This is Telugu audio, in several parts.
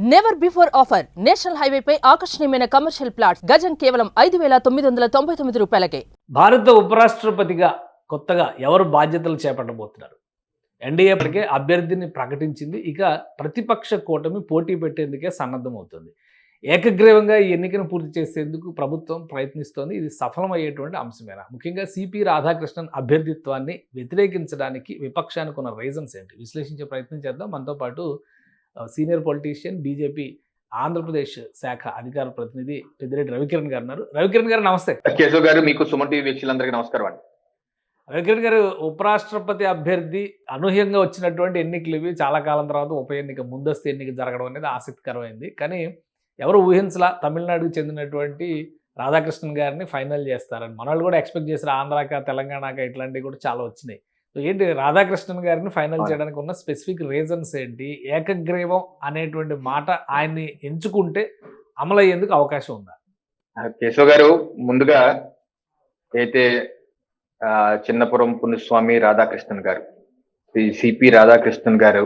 నెవర్ బిఫోర్ ఆఫర్ నేషనల్ హైవేపై ఆకర్షణీయమైన కమర్షియల్ ప్లాట్స్ గజం కేవలం 5,999 రూపాయలకే. భారత ఉపరాష్ట్రపతిగా కొత్తగా ఎవరు బాధ్యతలు చేపట్టబోతున్నారు? ఎన్డీఏ ఇప్పటికే అభ్యర్థిని ప్రకటించింది. ఇక ప్రతిపక్ష కూటమి పోటీ పెట్టేందుకే సన్నద్ధమవుతుంది. ఏకగ్రీవంగా ఈ ఎన్నికను పూర్తి చేసేందుకు ప్రభుత్వం ప్రయత్నిస్తోంది. ఇది సఫలమయ్యేటువంటి అంశమేనా? ముఖ్యంగా సిపి రాధాకృష్ణన్ అభ్యర్థిత్వాన్ని వ్యతిరేకించడానికి విపక్షానికి ఉన్న రీజన్స్ ఏంటి విశ్లేషించే ప్రయత్నం చేద్దాం. మనతో పాటు సీనియర్ పొలిటీషియన్, బీజేపీ ఆంధ్రప్రదేశ్ శాఖ అధికార ప్రతినిధి పెద్దిరెడ్డి రవికిరణ్ గారు ఉన్నారు. రవికిరణ్ గారు నమస్తే. కేశవ్ గారు, మీకు సుమన్ టీవీ వీక్షకులందరికీ నమస్కారం అండి. రవికిరణ్ గారు, ఉపరాష్ట్రపతి అభ్యర్థి అనూహ్యంగా వచ్చినటువంటి ఎన్నికలు ఇవి. చాలా కాలం తర్వాత ఉప ఎన్నిక, ముందస్తు ఎన్నిక జరగడం అనేది ఆసక్తికరమైంది. కానీ ఎవరు ఊహించలా తమిళనాడుకు చెందినటువంటి రాధాకృష్ణన్ గారిని ఫైనల్ చేస్తారని. మనవాళ్ళు కూడా ఎక్స్పెక్ట్ చేశారు. ఆంధ్రాక, తెలంగాణక ఇట్లాంటివి కూడా చాలా వచ్చినాయి. సో ఏంటి రాధాకృష్ణన్ గారిని ఫైనల్ చేయడానికి ఉన్న స్పెసిఫిక్ రీజన్స్ ఏంటి? ఏకగ్రీవం అనేటువంటి మాట ఆయన్ని ఎంచుకుంటే అమలయ్యేందుకు అవకాశం ఉందా? కేశవ్ గారు, ముందుగా అయితే చిన్నపురం పుణ్యస్వామి రాధాకృష్ణన్ గారు, శ్రీ సిపి రాధాకృష్ణన్ గారు,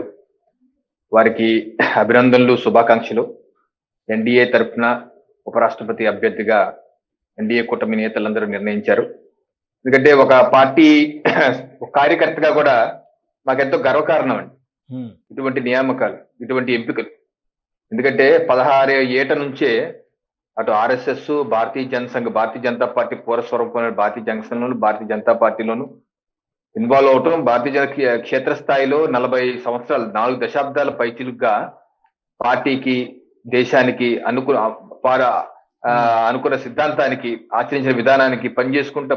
వారికి అభినందనలు, శుభాకాంక్షలు. ఎన్డీఏ తరఫున ఉపరాష్ట్రపతి అభ్యర్థిగా ఎన్డీఏ కూటమి నేతలందరూ నిర్ణయించారు. ఎందుకంటే ఒక పార్టీ కార్యకర్తగా కూడా మాకెంతో గర్వకారణం అండి ఇటువంటి నియామకాలు, ఇటువంటి ఎంపికలు. ఎందుకంటే 16 ఏట నుంచే అటు ఆర్ఎస్ఎస్, భారతీయ జనసంఘ్, భారతీయ జనతా పార్టీ పూర్వస్వరూపమైన భారతీయ జనసంఘంలోను, భారతీయ జనతా పార్టీలోను ఇన్వాల్వ్ అవటం, భారతీయ జన క్షేత్రస్థాయిలో 40 సంవత్సరాలు, 4 దశాబ్దాల పైచిలుగా పార్టీకి, దేశానికి అనుకున్న సిద్ధాంతానికి, ఆచరించిన విధానానికి పనిచేసుకుంటూ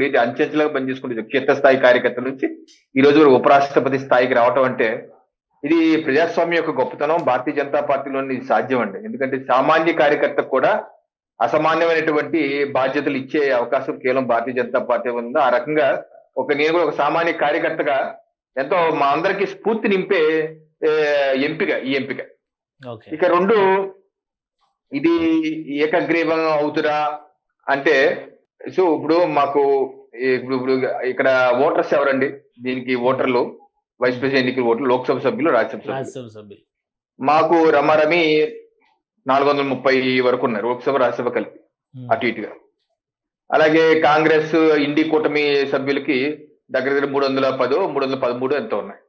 ఇది అంచెంచెలుగా పనిచేసుకుంటూ క్షేత్రస్థాయి కార్యకర్తల నుంచి ఈ రోజు ఉపరాష్ట్రపతి స్థాయికి రావటం అంటే ఇది ప్రజాస్వామ్యం యొక్క గొప్పతనం. భారతీయ జనతా పార్టీలోని ఇది సాధ్యం అండి. ఎందుకంటే సామాన్య కార్యకర్తకు కూడా అసామాన్యమైనటువంటి బాధ్యతలు ఇచ్చే అవకాశం కేవలం భారతీయ జనతా పార్టీ ఉంది. ఆ రకంగా నేను కూడా ఒక సామాన్య కార్యకర్తగా ఎంతో మా అందరికీ స్ఫూర్తి నింపే ఈ ఎంపిక. ఇక రెండు, ఇది ఏకగ్రీవం అవుతురా అంటే, సో ఇప్పుడు మాకు ఇప్పుడు ఇక్కడ ఓటర్స్ ఎవరండి? దీనికి ఓటర్లు వైస్ ప్రెసిడెంట్ ఎన్నికల ఓటర్లు, లోక్సభ సభ్యులు, రాజ్యసభ సభ్యులు. మాకు రమారమి 430 వరకు ఉన్నారు, లోక్సభ రాజ్యసభ కలిపి అటు ఇటుగా. అలాగే కాంగ్రెస్, ఇండి కూటమి సభ్యులకి దగ్గర 310, 313 ఎంతో ఉన్నాయి.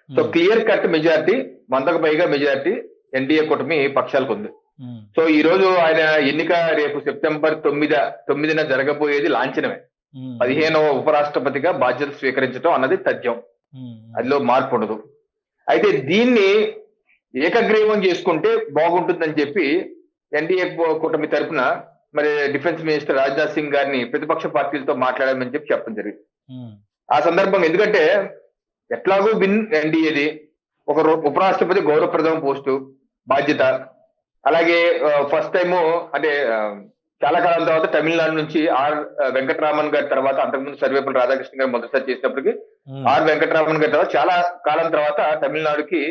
సో క్లియర్ కట్ మెజారిటీ, 100కు పైగా మెజారిటీ ఎన్డీఏ కూటమి పక్షాలకు ఉంది. సో ఈ రోజు ఆయన ఎన్నిక రేపు సెప్టెంబర్ 9న జరగబోయేది లాంఛనమే. 15వ ఉపరాష్ట్రపతిగా బాధ్యత స్వీకరించడం అన్నది తథ్యం, అదిలో మార్పు ఉండదు. అయితే దీన్ని ఏకగ్రీవం చేసుకుంటే బాగుంటుందని చెప్పి ఎన్డీఏ కూటమి తరఫున మరి డిఫెన్స్ మినిస్టర్ రాజ్నాథ్ సింగ్ గారిని ప్రతిపక్ష పార్టీలతో మాట్లాడామని చెప్పడం జరిగింది. ఆ సందర్భం, ఎందుకంటే ఎట్లాగూ బిన్ ఎన్డీఏది ఒక ఉపరాష్ట్రపతి గౌరవప్రదం పోస్టు బాధ్యత. అలాగే ఫస్ట్ టైము అంటే చాలా కాలం తర్వాత తమిళనాడు నుంచి ఆర్ వెంకటరామన్ గారి తర్వాత, అంతకుముందు సర్వేపల్లి రాధాకృష్ణ గారు మొదటిసారి చేసినప్పటికీ ఆర్ వెంకటరామన్ గారి తర్వాత చాలా కాలం తర్వాత తమిళనాడుకి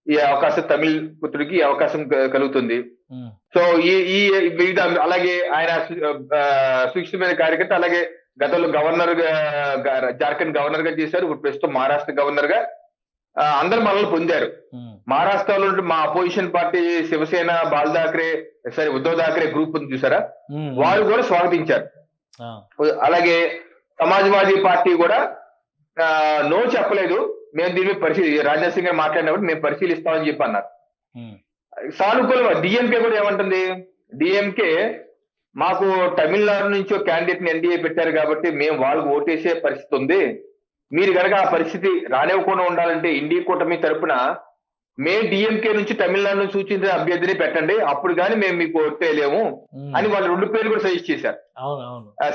ఈ అవకాశం, తమిళ పుత్రుడికి ఈ అవకాశం కలుగుతుంది. సో ఈ అలాగే ఆయన సూక్ష్మమైన కార్యకర్త. అలాగే గతంలో గవర్నర్ గా, జార్ఖండ్ గవర్నర్ గా చేశారు. ఇప్పుడు ప్రస్తుతం మహారాష్ట్ర గవర్నర్ గా అందరు మనల్ని పొందారు. మహారాష్ట్రలో మా opposition party Shiv Sena, Uddhav Thackeray group ఉంది చూసారా, వారు కూడా స్వాగతించారు. అలాగే సమాజ్వాదీ పార్టీ కూడా నో చెప్పలేదు. మేము దీన్ని రాజ్నాథ్ సింగ్ గారు మాట్లాడినప్పుడు మేము పరిశీలిస్తామని చెప్పి అన్నారు. సానుకూలంగా డిఎంకే కూడా ఏమంటుంది? డిఎంకే మాకు తమిళనాడు నుంచి ఒక క్యాండిడేట్ ని ఎన్డీఏ పెట్టారు కాబట్టి మేము వాళ్ళకు ఓటేసే పరిస్థితి ఉంది. మీరు కనుక ఆ పరిస్థితి రానివ్వకుండా ఉండాలంటే ఎన్డీఏ కూటమి తరఫున మేము డిఎంకే నుంచి తమిళనాడు నుంచి సూచించిన అభ్యర్థిని పెట్టండి, అప్పుడు కానీ మేము మీకు ఓటేయలేము అని వాళ్ళు 2 పేర్లు కూడా సజెస్ట్ చేశారు.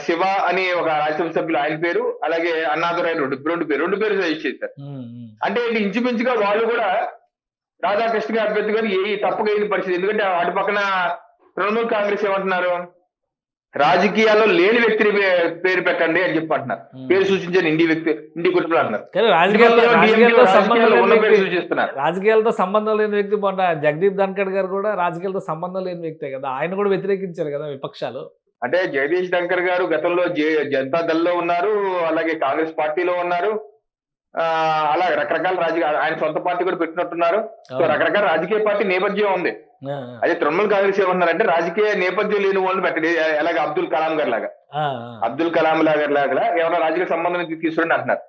శివ అని ఒక రాజ్యసభ సభ్యులు, ఆయన పేరు, అలాగే అన్నాదురై రెండు పేరు సజెస్ట్ చేశారు. అంటే ఇంచుమించుగా వాళ్ళు కూడా రాధాకృష్ణ గారి అభ్యర్థి గారు తప్పగా అయిన పరిస్థితి. ఎందుకంటే అటు పక్కన తృణమూల్ కాంగ్రెస్ ఏమంటున్నారు? రాజకీయాల్లో లేని వ్యక్తిని పేరు పెట్టండి అని చెప్పి అంటున్నారు. పేరు సూచించని ఇండి కుటుంబాలు అంటున్నారు. రాజకీయాలతో సంబంధం లేని వ్యక్తి జగదీప్ ధన్కడ్ గారు కూడా రాజకీయాలతో సంబంధం లేని వ్యక్తే కదా, ఆయన కూడా వ్యతిరేకించారు కదా విపక్షాలు. అంటే జగదీష్ ధన్కర్ గారు గతంలో జనతా దళ్ లో ఉన్నారు, అలాగే కాంగ్రెస్ పార్టీలో ఉన్నారు. అలా రకరకాల రాజకీయ ఆయన సొంత పార్టీ కూడా పెట్టినట్టున్నారు. సో రకరకాల రాజకీయ పార్టీ నేపథ్యం ఉంది. అదే తృణమూల్ కాంగ్రెస్ ఏమన్నారంటే రాజకీయ నేపథ్యం లేని వాళ్ళు పెట్టండి, ఎలాగ అబ్దుల్ కలాం గారి లాగా ఏమైనా రాజకీయ సంబంధం తీసుకురండి అంటున్నారు.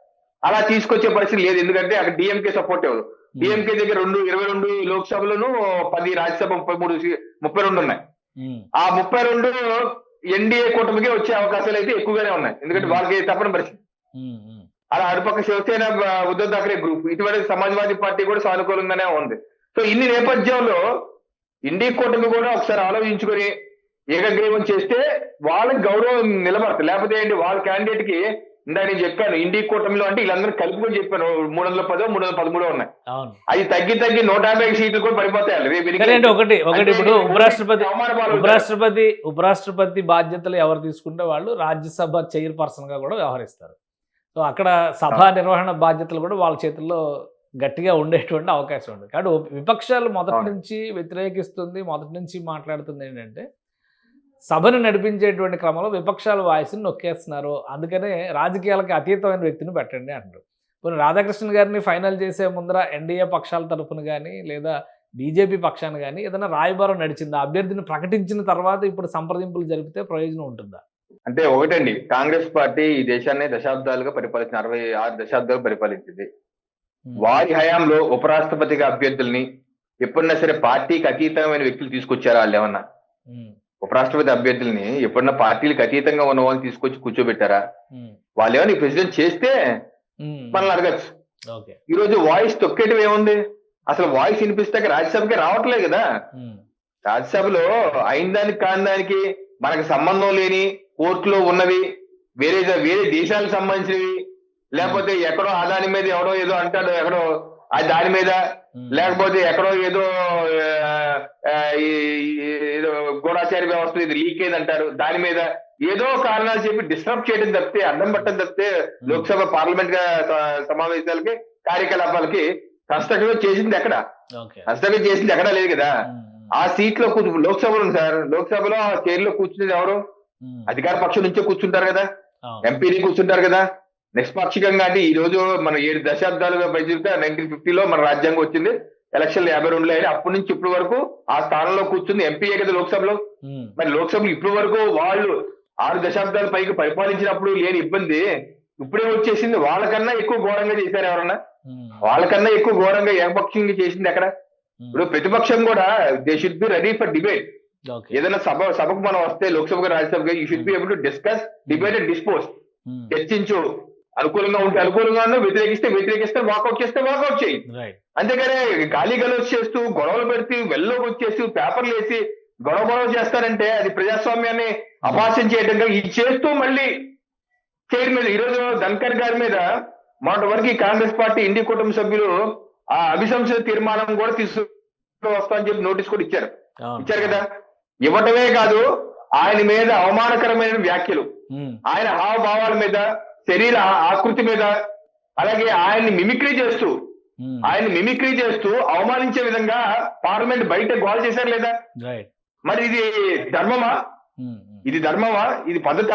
అలా తీసుకొచ్చే పరిస్థితి లేదు, ఎందుకంటే అక్కడ డిఎంకే సపోర్ట్ ఇవ్వదు. డిఎంకే దగ్గర 22 లోక్సభలోను 10 రాజ్యసభ 32 ఉన్నాయి. ఆ 32 ఎన్డీఏ కూటమికి వచ్చే అవకాశాలు అయితే ఎక్కువగానే ఉన్నాయి, ఎందుకంటే వాళ్ళకి తప్పని పరిస్థితి. అలా అటుపక్క శివసేన ఉద్ధవ్ ఠాక్రే గ్రూప్, ఇటువంటి సమాజ్వాదీ పార్టీ కూడా సానుకూలంగానే ఉంది. సో ఇన్ని నేపథ్యంలో ఇండియా కూటమి కూడా ఒకసారి ఆలోచించుకొని ఏకగ్రీవం చేస్తే వాళ్ళకి గౌరవం నిలబడతారు. లేకపోతే ఏంటి, వాళ్ళ క్యాండిడేట్ కి ఇందా నేను చెప్పాను ఇండియా కూటమిలో అంటే వీళ్ళందరూ కలుపుకొని చెప్పాను 310 313 ఉన్నాయి. అది తగ్గి 150 సీట్లు కూడా పడిపోతాయి. ఒకటి ఇప్పుడు ఉపరాష్ట్రపతి బాధ్యతలు ఎవరు తీసుకుంటే వాళ్ళు రాజ్యసభ చైర్పర్సన్ గా కూడా వ్యవహరిస్తారు. సో అక్కడ సభా నిర్వహణ బాధ్యతలు కూడా వాళ్ళ చేతుల్లో గట్టిగా ఉండేటువంటి అవకాశం ఉంది. కాబట్టి విపక్షాలు మొదటి నుంచి వ్యతిరేకిస్తుంది, మొదటి నుంచి మాట్లాడుతుంది ఏంటంటే సభను నడిపించేటువంటి క్రమంలో విపక్షాల వాయిస్ని నొక్కేస్తున్నారు, అందుకనే రాజకీయాలకు అతీతమైన వ్యక్తిని పెట్టండి అంటారు. ఇప్పుడు రాధాకృష్ణన్ గారిని ఫైనల్ చేసే ముందర ఎన్డీఏ పక్షాల తరఫున కానీ లేదా బీజేపీ పక్షాన్ని కానీ ఏదైనా రాయబారం నడిచిందా? అభ్యర్థిని ప్రకటించిన తర్వాత ఇప్పుడు సంప్రదింపులు జరిపితే ప్రయోజనం ఉంటుందా? అంటే ఒకటండి, కాంగ్రెస్ పార్టీ ఈ దేశాన్ని దశాబ్దాలుగా పరిపాలించింది, 66 దశాబ్దాలు పరిపాలించింది. వారి హయాంలో ఉపరాష్ట్రపతిగా అభ్యర్థుల్ని ఎప్పుడన్నా సరే పార్టీకి అతీతమైన వ్యక్తులు తీసుకొచ్చారా? వాళ్ళు ఏమన్నా ఉపరాష్ట్రపతి అభ్యర్థుల్ని ఎప్పుడన్నా పార్టీలకు అతీతంగా ఉన్న వాళ్ళని తీసుకొచ్చి కూర్చోబెట్టారా? వాళ్ళు ఏమన్నా ఈ ప్రెసిడెంట్ చేస్తే మనల్ని అడగచ్చు. ఈ రోజు వాయిస్ తొక్కేయటం ఏముంది? అసలు వాయిస్ వినిపిస్తే రాజ్యసభకి రావట్లేదు కదా. రాజ్యసభలో అయిన దానికి కాని దానికి మనకు సంబంధం లేని కోర్టులో ఉన్నవి, వేరే దేశాలకు సంబంధించినవి, లేకపోతే ఎక్కడో దాని మీద ఎవడో ఏదో అంటాడు, ఎక్కడో దాని మీద, లేకపోతే ఎక్కడో ఏదో గూఢాచార్య వ్యవస్థ ఇది లీక్ అయింది అంటారు, దాని మీద ఏదో కారణాలు చెప్పి డిస్టర్బ్ చేయడం తప్పితే, అడ్డం పట్టడం తప్పితే లోక్సభ పార్లమెంట్ సమావేశాలకి కార్యకలాపాలకి హస్తక్షేపం చేసింది ఎక్కడ? హస్తక్షేపం చేసింది ఎక్కడా లేదు కదా. ఆ సీట్ లో లోక్సభలో ఉంది సార్, లోక్సభలో ఆ చైర్ లో కూర్చునేది ఎవరు? అధికార పక్షం నుంచే కూర్చుంటారు కదా, ఎంపీని కూర్చుంటారు కదా. నిష్పాక్షికంగా అంటే ఈ రోజు మనం 7 దశాబ్దాలుగా పైచుంటే 1950లో మన రాజ్యాంగం వచ్చింది, ఎలక్షన్లు 52లో అయినా అప్పటి నుంచి ఇప్పటి వరకు ఆ స్థానంలో కూర్చుంది ఎంపీఏ కదా లోక్సభలో. మరి లోక్సభలో ఇప్పటి వరకు వాళ్ళు 6 దశాబ్దాల పైకి పరిపాలించినప్పుడు లేని ఇబ్బంది ఇప్పుడే వచ్చేసింది. వాళ్ళకన్నా ఎక్కువ ఘోరంగా చేశారు ఎవరన్నా? వాళ్ళకన్నా ఎక్కువ ఘోరంగా ఏకపక్షంగా చేసింది ఎక్కడ? ఇప్పుడు ప్రతిపక్షం కూడా they should be ready for debate. ఏదైనా సభకు మనం వస్తే లోక్సభకు రాజ్యసభకు you should be able to discuss, debate and dispose. చర్చించు, అనుకూలంగా ఉంటే అనుకూలంగా, వ్యతిరేకిస్తే వాకౌట్ చేస్తే వాకౌట్ చేయి. అంతేగానే గాలి గలోచ్ చేస్తూ గొడవలు పెడితే వెల్లోకి వచ్చేసి పేపర్లు వేసి గొడవ చేస్తారంటే అది ప్రజాస్వామ్యాన్ని అపహాస్యం చేయడం. ఇది చేస్తూ మళ్ళీ చైర్ మీద ఈరోజు ధన్కర్ గారి మీద మొన్నటి వరకు ఈ కాంగ్రెస్ పార్టీ ఇండి కుటుంబ సభ్యులు ఆ అభిశంసన తీర్మానం కూడా తీసుకొస్తామని చెప్పి నోటీస్ కూడా ఇచ్చారు కదా. ఇవ్వటమే కాదు, ఆయన మీద అవమానకరమైన వ్యాఖ్యలు, ఆయన హావభావాల మీద, శరీర ఆకృతి మీద, అలాగే ఆయన్ని మిమిక్రీ చేస్తూ అవమానించే విధంగా పార్లమెంట్ బయట గోల్ చేశారు లేదా? మరి ఇది ధర్మమా? ఇది పద్ధత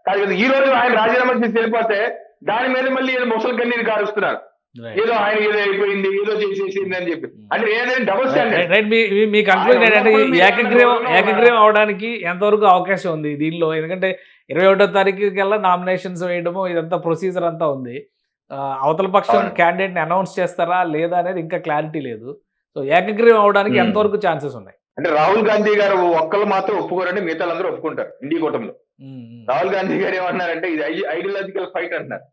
కాదు కదా. ఈ రోజు ఆయన రాజీనామా చేసి వెళ్ళిపోతే దాని మీద మళ్ళీ ముసలి కన్నీరు కారుస్తున్నారు, ఏదో ఆయన ఏదో అయిపోయింది, ఏదో చేసేసింది అని చెప్పి. అంటే ఏదైనా డబుల్ స్టాండర్డ్. మీ కన్క్లూజన్ ఏంటంటే ఏకగ్రీవం అవడానికి ఎంతవరకు అవకాశం ఉంది దీనిలో? ఎందుకంటే 21వ తారీఖు కల్లా నామినేషన్స్ వేయడము ఇదంతా ప్రొసీజర్ అంతా ఉంది. అవతల పక్షం క్యాండిడేట్ ని అనౌన్స్ చేస్తారా లేదా అనేది ఇంకా క్లారిటీ లేదు. సో ఏకగ్రీవం అవడానికి ఎంతవరకు ఛాన్సెస్ ఉన్నాయి? అంటే రాహుల్ గాంధీ గారు ఒక్కళ్ళు మాత్రం ఒప్పుకోరండి, మిగతా అందరూ ఒప్పుకుంటారు ఇండియా కూటమిలో. రాహుల్ గాంధీ గారు ఏమన్నారంటే ఇది ఐడియాలజికల్ ఫైట్ అంటున్నారు.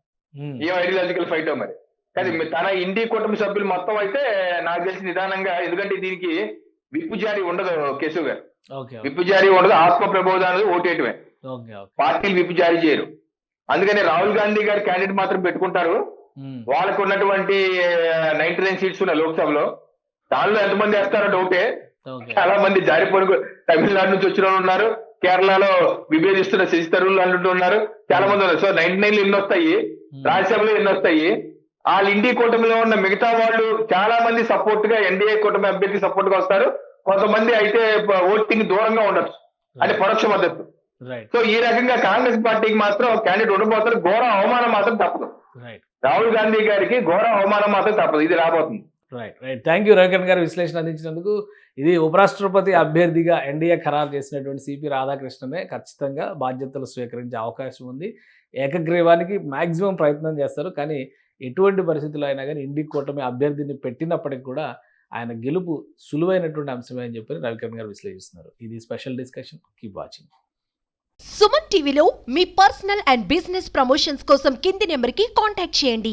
ఏం ఐడియాలజికల్ ఫైట్ మరి? కానీ తన ఇండియా కూటమి సభ్యులు మొత్తం అయితే నాకు తెలిసి నిదానంగా, ఎందుకంటే దీనికి విప్పు జారీ ఉండదు కేశవ్ గారు, విప్పు జారీ ఉండదు, ఆత్మ ప్రబోధాన్ని ఓటేయటమే, పార్టీలు విప్పు జారీ చేయరు. అందుకని రాహుల్ గాంధీ గారి క్యాండిడేట్ మాత్రం పెట్టుకుంటారు. వాళ్ళకు ఉన్నటువంటి 99 సీట్స్ ఉన్నాయి లోక్సభలో, దానిలో ఎంతమంది వేస్తారో డౌటే. చాలా మంది జారిపోయి తమిళనాడు నుంచి వచ్చిన వాళ్ళు ఉన్నారు, కేరళలో విభేదిస్తున్న శశి తరూర్ అంటూ ఉన్నారు, చాలా మంది ఉన్నారు. సో 99 ఎన్ని వస్తాయి, రాజ్యసభలో ఎన్ని వస్తాయి? వాళ్ళ ఇండియా కూటమిలో ఉన్న మిగతా వాళ్ళు చాలా మంది సపోర్ట్ గా ఎన్డీఏ కూటమి అభ్యర్థి సపోర్ట్ గా వస్తారు, కొంతమంది అయితే ఓటింగ్ దూరంగా ఉండొచ్చు, అంటే పరోక్ష మద్దతు. సో ఈ రకంగా కాంగ్రెస్ పార్టీకి మాత్రం క్యాండిడేట్ ఉండబోతారు, ఘోర అవమానం మాత్రం తప్పదు. రాహుల్ గాంధీ గారికి ఘోర అవమానం మాత్రం తప్పదు. ఇది రాబోతుంది. రైట్ థ్యాంక్ యూ రవికిరణ్ గారు విశ్లేషణ అందించినందుకు. ఇది ఉపరాష్ట్రపతి అభ్యర్థిగా ఎన్డీఏ ఖరారు చేసినటువంటి సిపి రాధాకృష్ణనే ఖచ్చితంగా బాధ్యతలు స్వీకరించే అవకాశం ఉంది. ఏకగ్రీవానికి మాక్సిమం ప్రయత్నం చేస్తారు, కానీ ఎటువంటి పరిస్థితుల్లో అయినా కానీ ఇండి కూటమి అభ్యర్థిని పెట్టినప్పటికి కూడా ఆయన గెలుపు సులువైనటువంటి అంశమే అని చెప్పి రవికిరణ్ గారు విశ్లేషిస్తున్నారు. ఇది special discussion. Keep watching. Suman టీవీలో మీ పర్సనల్ అండ్ బిజినెస్ ప్రమోషన్స్ కోసం కింది నెంబర్కి కాంటాక్ట్ చేయండి.